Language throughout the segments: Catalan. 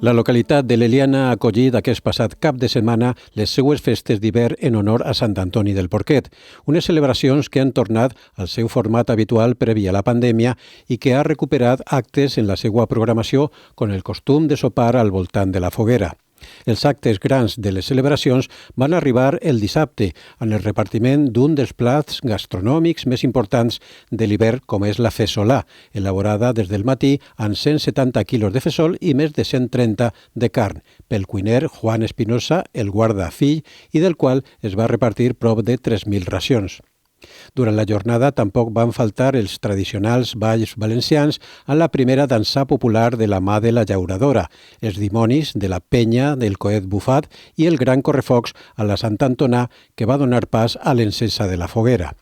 La localitat de l'Eliana ha acollit aquest passat cap de setmana les seues festes d'hivern en honor a Sant Antoni del Porquet, unes celebracions que han tornat al seu format habitual previ a la pandèmia i que ha recuperat actes en la seva programació con el costum de sopar al voltant de la foguera. Els actes grans de les celebracions van arribar el dissabte en el repartiment d'un dels plats gastronòmics més importants de l'hivern, com és la fesolà, elaborada des del matí amb 170 quilos de fesol i més de 130 de carn, pel cuiner Juan Espinosa, el guarda fill, i del qual es va repartir prop de 3.000 racions. Durant la jornada tampoc van faltar els tradicionals balls valencians en la primera dansa popular de la mà de la llauradora, els dimonis de la penya del coet bufat i el gran correfocs a la Sant Antonà que va donar pas a l'encesa de la foguera.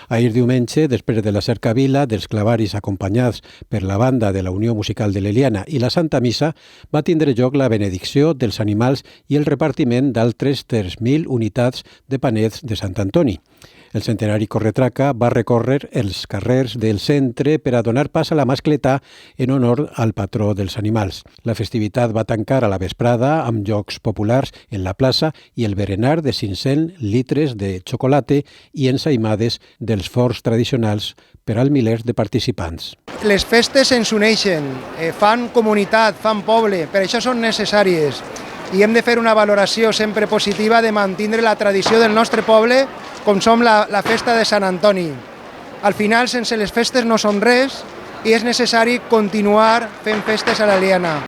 Ahir diumenge, després de la cercavila dels clavaris acompanyats per la banda de la Unió Musical de l'Eliana i la Santa Missa, va tindre lloc la benedicció dels animals i el repartiment d'altres 3.000 unitats de panets de Sant Antoni. El centenari corretraca va recórrer els carrers del centre per a donar pas a la mascletà en honor al patró dels animals. La festivitat va tancar a la vesprada amb jocs populars en la plaça i el berenar de 500 litres de xocolata i ensaïmades dels forns tradicionals per als milers de participants. Les festes ens uneixen, fan comunitat, fan poble, per això són necessàries. I hem de fer una valoració sempre positiva de mantenir la tradició del nostre poble com som la festa de Sant Antoni. Al final, sense les festes no som res i és necessari continuar fent festes a l'Eliana.